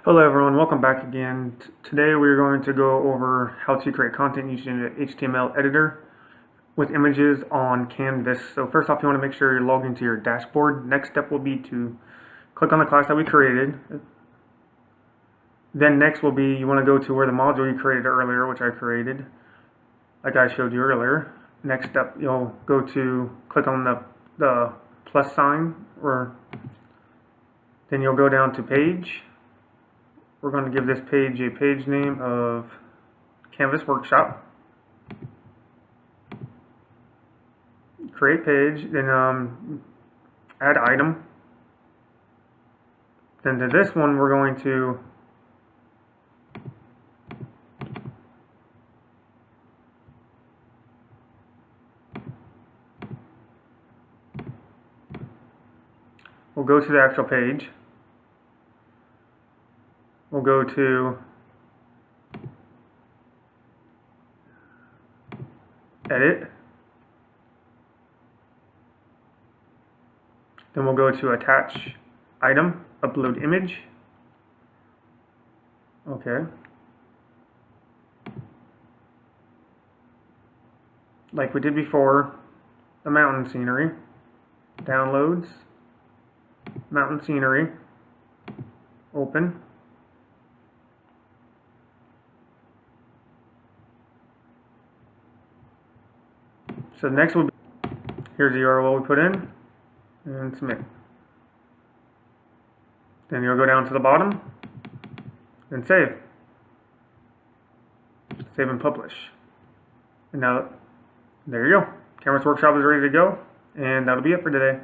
Hello everyone, welcome back again. Today we're going to go over how to create content using the HTML editor with images on Canvas. So first off, you want to make sure you're logged into your dashboard. Next step will be to click on the class that we created. Then next will be you want to go to where the module you created earlier, which I created, like I showed you earlier. Next step, you'll go to click on the plus sign, or then you'll go down to page. We're going to give this page a page name of Canvas Workshop. Create page, then add item. Then to this one, we're going to we'll go to the actual page. We'll go to edit. Then we'll go to attach item, upload image. Okay. Like we did before, the mountain scenery. Downloads, mountain scenery, open. So next will be, here's the URL we put in, and submit. Then you'll go down to the bottom, and save. Save and publish. And now, there you go. Canvas Workshop is ready to go, and that'll be it for today.